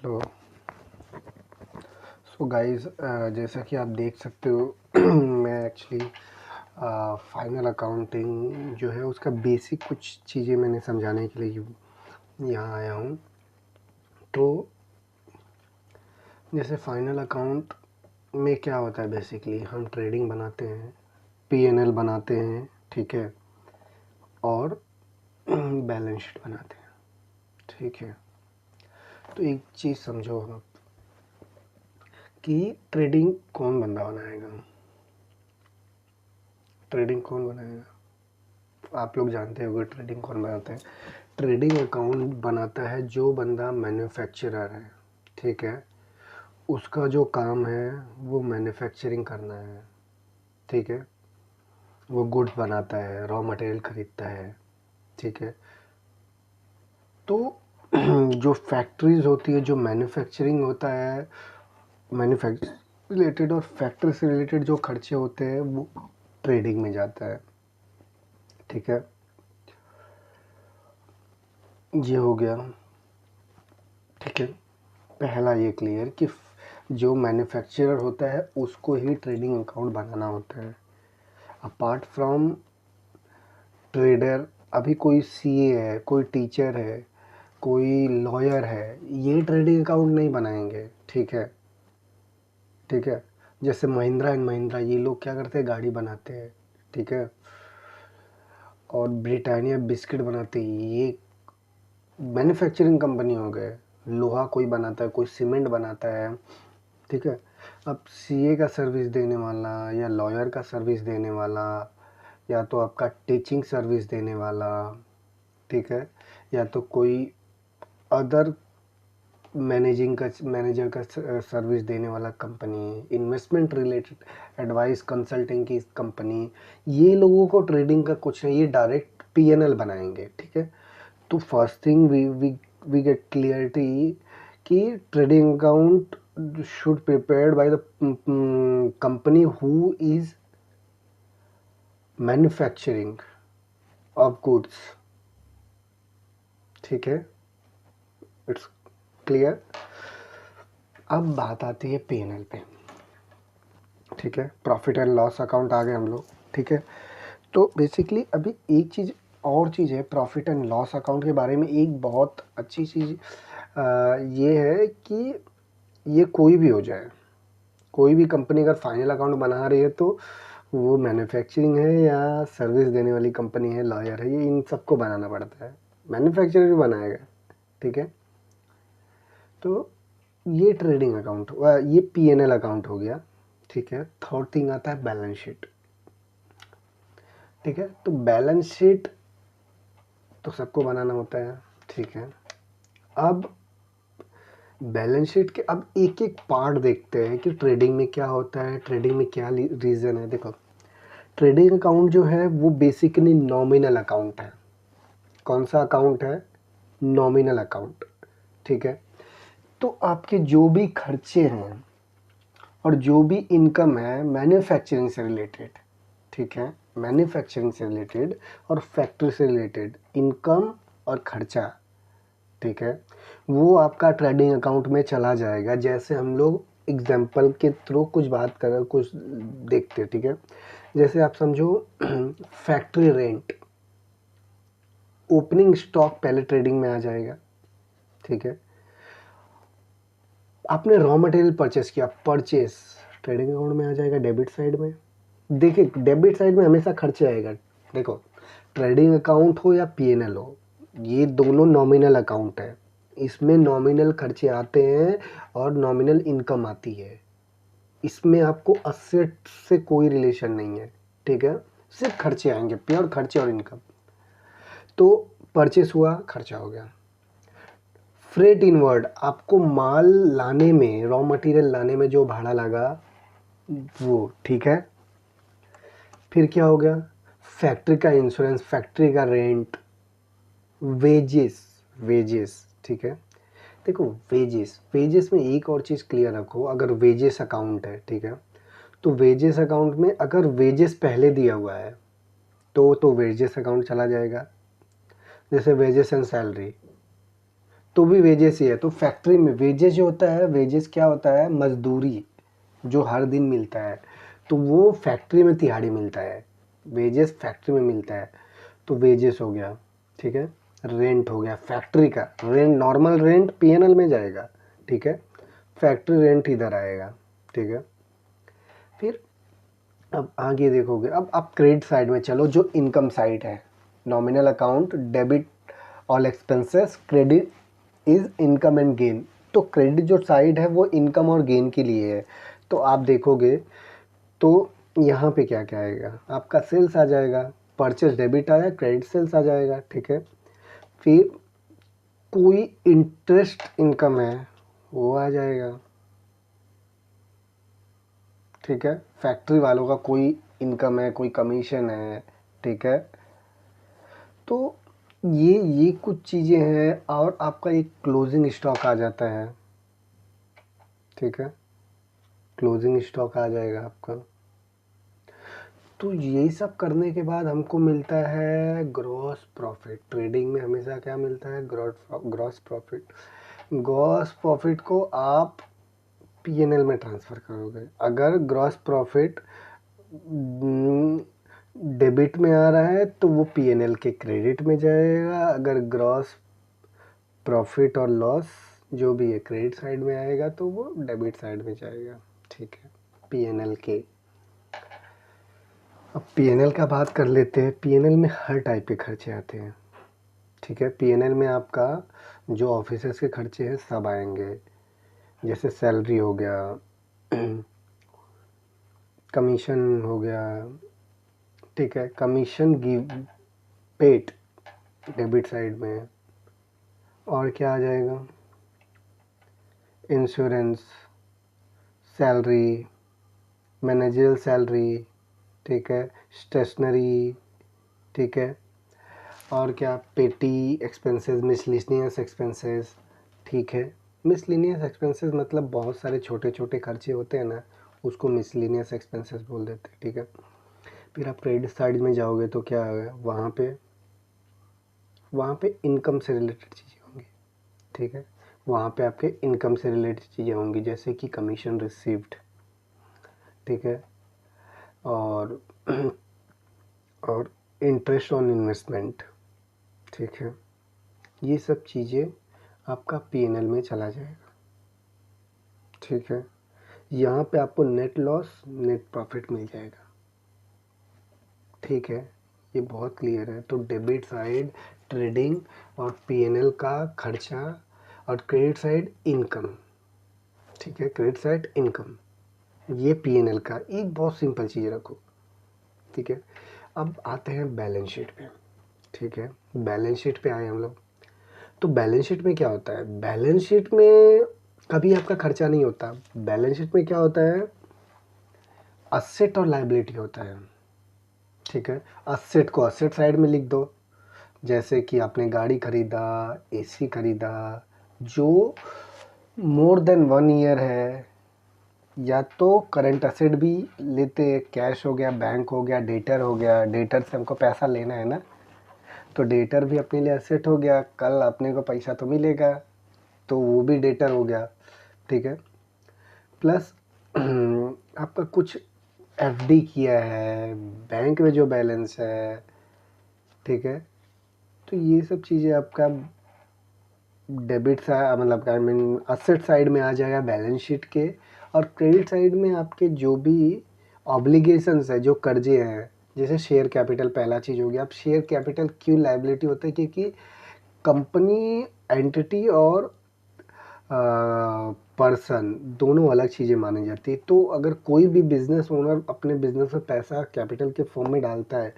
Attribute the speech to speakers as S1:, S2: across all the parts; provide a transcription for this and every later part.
S1: Hello. So guys, जैसा कि आप देख सकते हो मैं एक्चुअली फाइनल अकाउंटिंग जो है उसका बेसिक कुछ चीज़ें मैंने समझाने के लिए यहाँ आया हूँ। तो जैसे फाइनल अकाउंट में क्या होता है, बेसिकली हम ट्रेडिंग बनाते हैं, पीएनएल बनाते हैं, ठीक है, और बैलेंस शीट बनाते हैं, ठीक है। तो एक चीज़ समझो आप कि ट्रेडिंग कौन बंदा बनाएगा, ट्रेडिंग कौन बनाएगा। आप लोग जानते होंगे ट्रेडिंग कौन बनाता है। ट्रेडिंग अकाउंट बनाता है जो बंदा मैन्युफैक्चरर है, ठीक है। उसका जो काम है वो मैन्युफैक्चरिंग करना है, ठीक है। वो गुड्स बनाता है, रॉ मटेरियल खरीदता है, ठीक है। तो जो फैक्ट्रीज होती है, जो मैन्युफैक्चरिंग होता है, मैन्युफैक्चर रिलेटेड और फैक्ट्री से रिलेटेड जो खर्चे होते हैं वो ट्रेडिंग में जाता है, ठीक है। ये हो गया, ठीक है। पहला ये क्लियर कि जो मैन्युफैक्चरर होता है उसको ही ट्रेडिंग अकाउंट बनाना होता है। अपार्ट फ्रॉम ट्रेडर, अभी कोई सीए है, कोई टीचर है, कोई लॉयर है, ये ट्रेडिंग अकाउंट नहीं बनाएंगे, ठीक है, ठीक है। जैसे महिंद्रा एंड महिंद्रा, ये लोग क्या करते हैं, गाड़ी बनाते हैं, ठीक है, और ब्रिटानिया बिस्किट बनाते हैं, ये मैन्युफैक्चरिंग कंपनी हो गए। लोहा कोई बनाता है, कोई सीमेंट बनाता है, ठीक है। अब सीए का सर्विस देने वाला या लॉयर का सर्विस देने वाला या तो आपका टीचिंग सर्विस देने वाला, ठीक है, या तो कोई अदर मैनेजर का सर्विस देने वाला company, investment related advice consulting की कंपनी, ये लोगों को ट्रेडिंग का कुछ नहीं, ये डायरेक्ट पीएनएल बनाएंगे, ठीक है। तो first thing we get clarity कि trading account should prepared by the company who is manufacturing of goods, ठीक है। It's clear. अब बात आती है पीएनएल पे, ठीक है। प्रॉफिट एंड लॉस अकाउंट आ गए हम लोग, ठीक है। तो बेसिकली अभी एक चीज़ और चीज़ है प्रॉफिट एंड लॉस अकाउंट के बारे में, एक बहुत अच्छी चीज़ ये है कि ये कोई भी हो जाए, कोई भी कंपनी अगर फाइनल अकाउंट बना रही है तो वो मैन्युफैक्चरिंग है या सर्विस देने वाली कंपनी है, लॉयर है, ये इन सबको बनाना पड़ता है। मैन्युफैक्चरर भी बनाएगा, ठीक है। तो ये ट्रेडिंग अकाउंट, ये पीएनएल अकाउंट हो गया, ठीक है। थर्ड थिंग आता है बैलेंस शीट, ठीक है। तो बैलेंस शीट तो सबको बनाना होता है, ठीक है। अब बैलेंस शीट के अब एक एक पार्ट देखते हैं कि ट्रेडिंग में क्या होता है, ट्रेडिंग में क्या रीज़न है। देखो, ट्रेडिंग अकाउंट जो है वो बेसिकली नॉमिनल अकाउंट है। कौन सा अकाउंट है? नॉमिनल अकाउंट, ठीक है। तो आपके जो भी खर्चे हैं और जो भी इनकम है मैन्युफैक्चरिंग से रिलेटेड, ठीक है, मैन्युफैक्चरिंग से रिलेटेड और फैक्ट्री से रिलेटेड इनकम और खर्चा, ठीक है, वो आपका ट्रेडिंग अकाउंट में चला जाएगा। जैसे हम लोग एग्जाम्पल के थ्रू कुछ बात करें, कुछ देखते हैं, ठीक है। जैसे आप समझो फैक्ट्री रेंट, ओपनिंग स्टॉक पहले ट्रेडिंग में आ जाएगा, ठीक है। आपने रॉ मटेरियल परचेस किया, परचेस ट्रेडिंग अकाउंट में आ जाएगा, डेबिट साइड में। देखिए, डेबिट साइड में हमेशा खर्चे आएगा। देखो, ट्रेडिंग अकाउंट हो या पीएनएल हो, ये दोनों नॉमिनल अकाउंट है। इसमें नॉमिनल खर्चे आते हैं और नॉमिनल इनकम आती है। इसमें आपको असेट से कोई रिलेशन नहीं है, ठीक है। सिर्फ खर्चे आएंगे, प्योर खर्चे और इनकम। तो परचेस हुआ, खर्चा हो गया। फ्रेट इनवर्ड, आपको माल लाने में, रॉ मटेरियल लाने में जो भाड़ा लगा वो, ठीक है। फिर क्या हो गया? फैक्ट्री का इंश्योरेंस, फैक्ट्री का रेंट, वेजेस, वेजेस, ठीक है। देखो, वेजेस, वेजेस में एक और चीज़ क्लियर रखो, अगर वेजेस अकाउंट है, ठीक है, तो वेजेस अकाउंट में अगर वेजेस पहले दिया हुआ है तो वेजेस अकाउंट चला जाएगा। जैसे वेजेस एंड सैलरी, तो भी वेजेस ही है। तो फैक्ट्री में वेजेस जो होता है, वेजेस क्या होता है, मजदूरी जो हर दिन मिलता है, तो वो फैक्ट्री में तिहाड़ी मिलता है, वेजेस फैक्ट्री में मिलता है, तो वेजेस हो गया। ठीक है, रेंट हो गया, फैक्ट्री का रेंट, नॉर्मल रेंट पीएनएल में जाएगा। ठीक है, फैक्ट्री रेंट इधर आएगा। ठीक है, फिर अब आगे देखोगे, अब आप क्रेडिट साइड में चलो, जो इनकम साइड है, nominal account, debit all expenses, credit is income and gain. तो क्रेडिट जो साइड है वो इनकम और गेन के लिए है। तो आप देखोगे तो यहाँ पे क्या क्या आएगा, आपका सेल्स आ जाएगा, परचेज डेबिट आया, क्रेडिट सेल्स आ जाएगा। ठीक है, फिर कोई इंटरेस्ट इनकम है वो आ जाएगा। ठीक है, फैक्ट्री वालों का कोई इनकम है, कोई कमीशन है। ठीक है, तो ये कुछ चीज़ें हैं, और आपका एक क्लोजिंग स्टॉक आ जाता है। ठीक है, क्लोजिंग स्टॉक आ जाएगा आपका। तो यही सब करने के बाद हमको मिलता है ग्रॉस प्रॉफिट। ट्रेडिंग में हमेशा क्या मिलता है, ग्रॉस प्रॉफिट। ग्रॉस प्रॉफिट को आप पीएनएल में ट्रांसफ़र करोगे। अगर ग्रॉस प्रॉफिट डेबिट में आ रहा है तो वो पीएनएल के क्रेडिट में जाएगा। अगर ग्रॉस प्रॉफिट और लॉस जो भी है क्रेडिट साइड में आएगा तो वो डेबिट साइड में जाएगा। ठीक है, पीएनएल के। अब पीएनएल का बात कर लेते हैं। पीएनएल में हर टाइप के खर्चे आते हैं। ठीक है, पीएनएल में आपका जो ऑफिसर्स के खर्चे हैं सब आएंगे, जैसे सैलरी हो गया, कमीशन हो गया। ठीक है, commission give paid debit side में। और क्या आ जाएगा, इंश्योरेंस, सैलरी, मैनेजरियल सैलरी। ठीक है, स्टेशनरी। ठीक है, और क्या, पेटी एक्सपेंसेस, मिसलिनियस एक्सपेंसेस। ठीक है, मिसलिनियस एक्सपेंसेस मतलब बहुत सारे छोटे छोटे खर्चे होते हैं ना, उसको मिसलिनियस एक्सपेंसेस बोल देते हैं। ठीक है, फिर आप क्रेडिट साइड में जाओगे तो क्या है, वहाँ पे इनकम से रिलेटेड चीज़ें होंगी। ठीक है, वहाँ पे आपके इनकम से रिलेटेड चीज़ें होंगी, जैसे कि कमीशन रिसीव्ड। ठीक है, और और इंटरेस्ट ऑन इन्वेस्टमेंट। ठीक है, ये सब चीज़ें आपका पीएनएल में चला जाएगा। ठीक है, यहाँ पे आपको नेट लॉस नेट प्रॉफिट मिल जाएगा। ठीक है, ये बहुत क्लियर है। तो डेबिट साइड ट्रेडिंग और पीएनएल का खर्चा, और क्रेडिट साइड इनकम। ठीक है, क्रेडिट साइड इनकम, ये पीएनएल का एक बहुत सिंपल चीज़ रखो। ठीक है, अब आते हैं बैलेंस शीट पे। ठीक है, बैलेंस शीट पे आए हम लोग। तो बैलेंस शीट में क्या होता है, बैलेंस शीट में कभी आपका खर्चा नहीं होता। बैलेंस शीट में क्या होता है, असेट और लायबिलिटी होता है। ठीक है, असेट को असेट साइड में लिख दो, जैसे कि आपने गाड़ी खरीदा, एसी खरीदा, जो मोर देन 1 ईयर है, या तो करंट असेट भी लेते हैं, कैश हो गया, बैंक हो गया, डेटर हो गया। डेटर से हमको पैसा लेना है ना, तो डेटर भी अपने लिए एसेट हो गया, कल अपने को पैसा तो मिलेगा, तो वो भी डेटर हो गया। ठीक है, प्लस आपका कुछ एफडी किया है, बैंक में जो बैलेंस है। ठीक है, तो ये सब चीज़ें आपका डेबिट साइड, मतलब आई मीन असेट साइड में आ जाएगा बैलेंस शीट के। और क्रेडिट साइड में आपके जो भी ऑब्लिगेशंस है, जो कर्जे हैं, जैसे शेयर कैपिटल पहला चीज़ हो गया। अब शेयर कैपिटल क्यों लायबिलिटी होता है, क्योंकि कंपनी, एंटिटी और पर्सन दोनों अलग चीज़ें मानी जाती है। तो अगर कोई भी बिजनेस ओनर अपने बिजनेस में पैसा कैपिटल के फॉर्म में डालता है,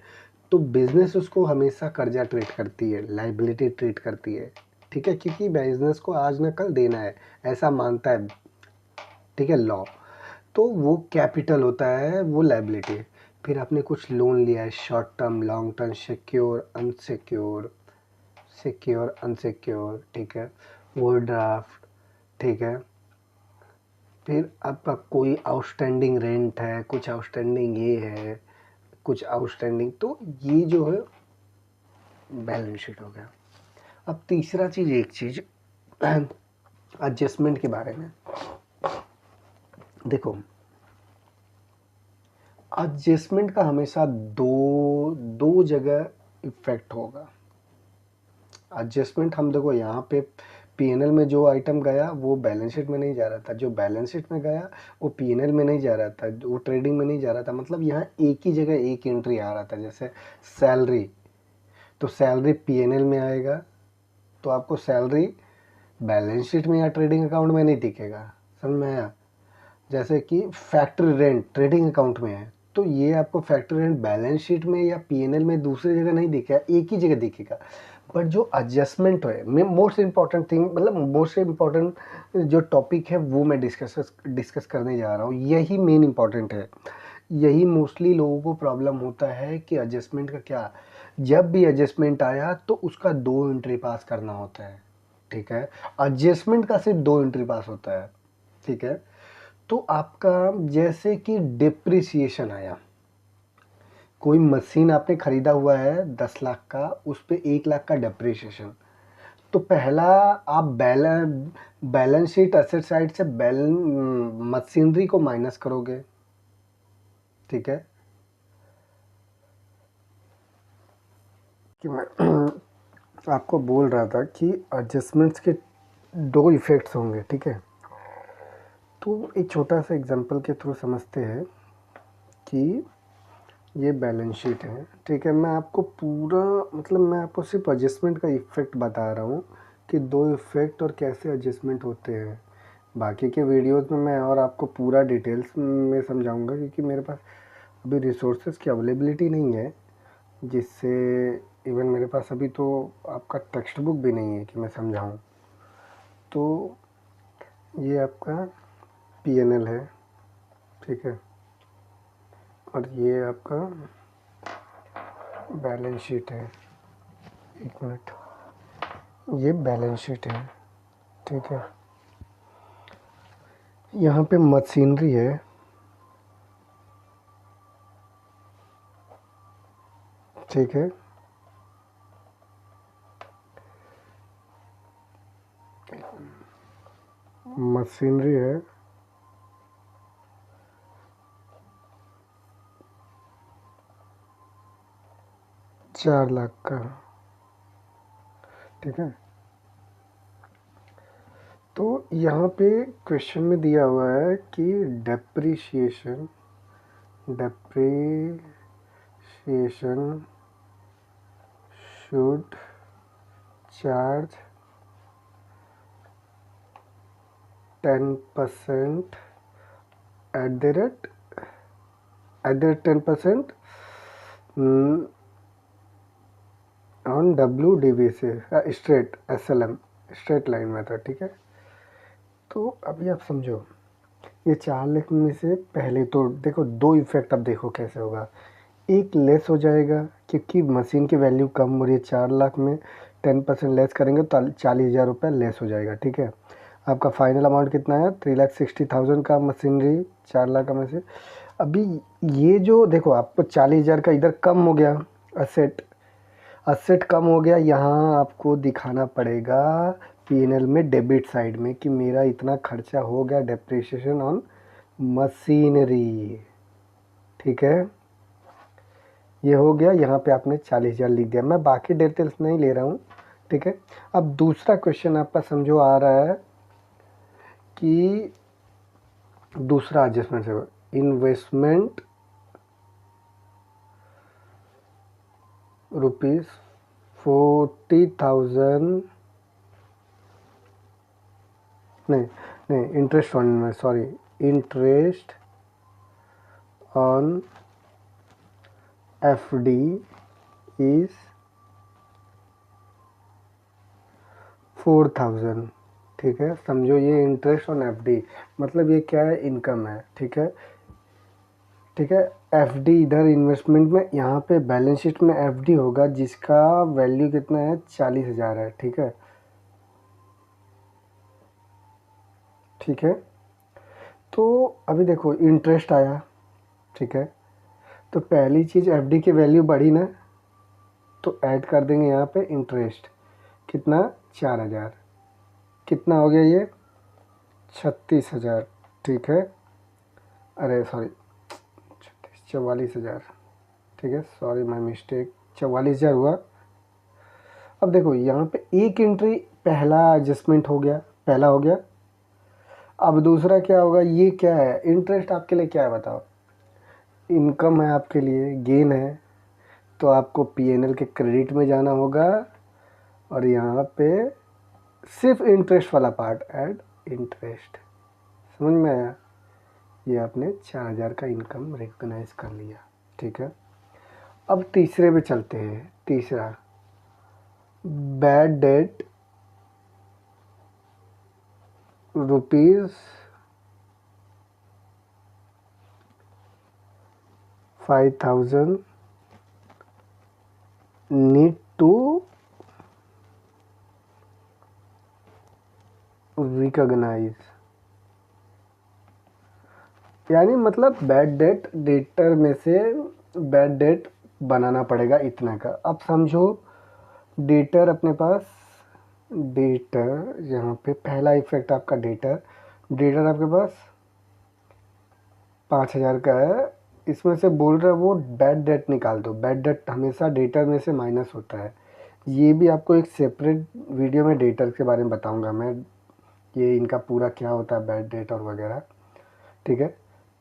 S1: तो बिजनेस उसको हमेशा कर्जा ट्रीट करती है, लाइबिलिटी ट्रीट करती है। ठीक है, क्योंकि बिजनेस को आज ना कल देना है, ऐसा मानता है। ठीक है, लॉ। तो वो कैपिटल होता है, वो लाइबिलिटी। फिर आपने कुछ लोन लिया है, short term, long term, secure, unsecure, secure, unsecure. ठीक है, ओवरड्राफ्ट। ठीक है, फिर आपका कोई आउटस्टैंडिंग रेंट है, कुछ आउटस्टैंडिंग ये है, कुछ आउटस्टैंडिंग, तो ये जो है बैलेंस शीट हो गया। अब तीसरा चीज़, एक चीज़ एडजस्टमेंट के बारे में। देखो एडजस्टमेंट का हमेशा दो जगह इफेक्ट होगा। एडजस्टमेंट हम देखो यहाँ पे पीएनएल में जो आइटम गया वो बैलेंस शीट में नहीं जा रहा था, जो बैलेंस शीट में गया वो पीएनएल में नहीं जा रहा था, वो ट्रेडिंग में नहीं जा रहा था। मतलब यहाँ एक ही जगह एक एंट्री आ रहा था। जैसे सैलरी, तो सैलरी पीएनएल में आएगा तो आपको सैलरी बैलेंस शीट में या ट्रेडिंग अकाउंट में नहीं दिखेगा, समझ में आया। जैसे कि फैक्ट्री रेंट ट्रेडिंग अकाउंट में है तो ये आपको फैक्ट्री रेंट बैलेंस शीट में या पीएनएल में दूसरी जगह नहीं दिखेगा, एक ही जगह दिखेगा। बट जो एडजस्टमेंट है, मोस्ट इम्पॉर्टेंट थिंग, मतलब मोस्ट इम्पॉर्टेंट जो टॉपिक है वो मैं डिस्कस करने जा रहा हूँ, यही मेन इम्पॉर्टेंट है। यही मोस्टली लोगों को प्रॉब्लम होता है कि एडजस्टमेंट का क्या, जब भी एडजस्टमेंट आया तो उसका 2 एंट्री पास करना होता है, ठीक है। एडजस्टमेंट का सिर्फ 2 एंट्री पास होता है, ठीक है। तो आपका जैसे कि डिप्रिसिएशन आया, कोई मशीन आपने खरीदा हुआ है 10 लाख का, उस पे 1 लाख का डिप्रिसिएशन, तो पहला आप बैलेंस शीट एसेट साइड से मशीनरी को माइनस करोगे, ठीक है। कि मैं आपको बोल रहा था कि एडजस्टमेंट्स के 2 इफ़ेक्ट्स होंगे, ठीक है। तो एक छोटा सा एग्जांपल के थ्रू समझते हैं कि ये बैलेंस शीट है, ठीक है। मैं आपको पूरा, मतलब मैं आपको सिर्फ एडजस्टमेंट का इफ़ेक्ट बता रहा हूँ कि 2 इफ़ेक्ट और कैसे एडजस्टमेंट होते हैं। बाकी के वीडियोस में मैं और आपको पूरा डिटेल्स में समझाऊंगा, क्योंकि मेरे पास अभी रिसोर्सेज की अवेलेबिलिटी नहीं है, जिससे इवन मेरे पास अभी तो आपका टेक्स्ट बुक भी नहीं है कि मैं समझाऊँ। तो ये आपका पीएनएल है, ठीक है, और ये आपका बैलेंस शीट है। एक मिनट, ये बैलेंस शीट है, ठीक है। यहाँ पे मशीनरी है, ठीक है। मशीनरी है, चार लाख का, ठीक है। तो यहाँ पे क्वेश्चन में दिया हुआ है कि depreciation should charge 10% at the rate 10% on WDV से straight SLM straight line method, ठीक है। तो अभी आप समझो, ये 4 लाख में से पहले तो देखो 2 इफेक्ट, अब देखो कैसे होगा। एक लेस हो जाएगा क्योंकि मशीन की वैल्यू कम हो रही है, 4 लाख में 10% लेस करेंगे तो 40,000 रुपये लेस हो जाएगा, ठीक है। आपका फाइनल अमाउंट कितना है, 3,60,000 का मशीनरी 4 लाख का में से। अभी ये जो देखो आपको 40,000 का इधर कम हो गया, असेट कम हो गया, यहाँ आपको दिखाना पड़ेगा पीएनएल में डेबिट साइड में कि मेरा इतना खर्चा हो गया डेप्रिसिएशन ऑन मशीनरी, ठीक है। ये हो गया, यहाँ पे आपने 40,000 लिख दिया, मैं बाकी डिटेल्स नहीं ले रहा हूँ, ठीक है। अब दूसरा क्वेश्चन आपका समझो आ रहा है कि दूसरा एडजस्टमेंट है इन्वेस्टमेंट ₹40,000, नहीं interest on, sorry, interest on FD is 4,000, ठीक है। समझो ये इंटरेस्ट ऑन FD मतलब ये क्या है, इनकम है, ठीक है, ठीक है। FD इधर इन्वेस्टमेंट में, यहाँ पे बैलेंस शीट में FD होगा जिसका वैल्यू कितना है, 40,000 है, ठीक है, ठीक है। तो अभी देखो इंटरेस्ट आया, ठीक है, तो पहली चीज़ FD की वैल्यू बढ़ी ना, तो ऐड कर देंगे यहाँ पे इंटरेस्ट, कितना, 4,000, कितना हो गया ये? 36,000, ठीक है। अरे सॉरी, 44,000, ठीक है, सॉरी माय मिस्टेक, 44,000 हुआ। अब देखो यहाँ पे एक एंट्री पहला एडजस्टमेंट हो गया, पहला हो गया। अब दूसरा क्या होगा, ये क्या है, इंटरेस्ट आपके लिए क्या है बताओ? इनकम है आपके लिए, गेन है, तो आपको पीएनएल के क्रेडिट में जाना होगा और यहाँ पे सिर्फ इंटरेस्ट वाला पार्ट, ऐड इंटरेस्ट। समझ में आया? ये आपने 4,000 का इनकम रिकॉग्नाइज कर लिया, ठीक है। अब तीसरे पे चलते हैं। तीसरा, bad debt ₹5,000 need to recognise, यानी मतलब बैड डेट डेटर में से बैड डेट बनाना पड़ेगा इतना का। अब समझो डेटर अपने पास, डेटर यहाँ पे पहला इफेक्ट आपका डेटर, डेटर आपके पास 5,000 का है, इसमें से बोल रहा है वो बैड डेट निकाल दो। बैड डेट हमेशा डेटर में से माइनस होता है। ये भी आपको एक सेपरेट वीडियो में डेटर के बारे में बताऊंगा मैं, ये इनका पूरा क्या होता है बैड डेट और वगैरह, ठीक है।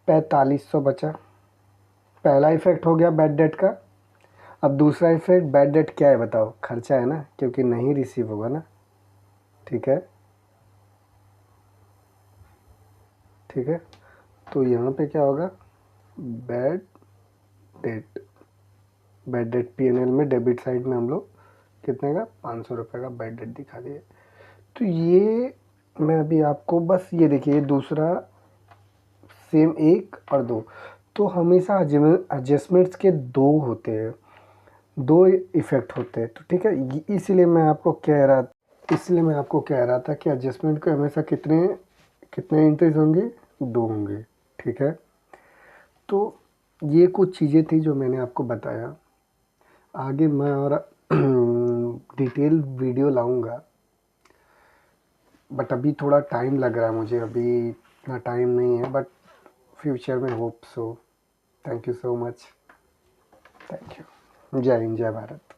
S1: 4500 बचा, पहला इफेक्ट हो गया बैड डेट का। अब दूसरा इफेक्ट, बैड डेट क्या है बताओ? खर्चा है ना, क्योंकि नहीं रिसीव होगा ना, ठीक है, ठीक है। तो यहाँ पे क्या होगा, bad debt, bad debt PNL में डेबिट साइड में हम लोग कितने का, 500 रुपये का बैड डेट दिखा दिए। तो ये मैं अभी आपको बस ये देखिए, दूसरा सेम 1 और 2, तो हमेशा एडजस्टमेंट्स के 2 होते हैं, 2 इफ़ेक्ट होते हैं, तो ठीक है। इसलिए मैं आपको कह रहा था कि एडजस्टमेंट के हमेशा कितने कितने एंट्रीज होंगे, 2 होंगे, ठीक है। तो ये कुछ चीज़ें थी जो मैंने आपको बताया। आगे मैं और डिटेल वीडियो लाऊंगा, बट अभी थोड़ा टाइम लग रहा है मुझे, अभी इतना टाइम नहीं है, बट फ्यूचर में hope so. Thank you so much, thank you. जय हिंद, जय भारत।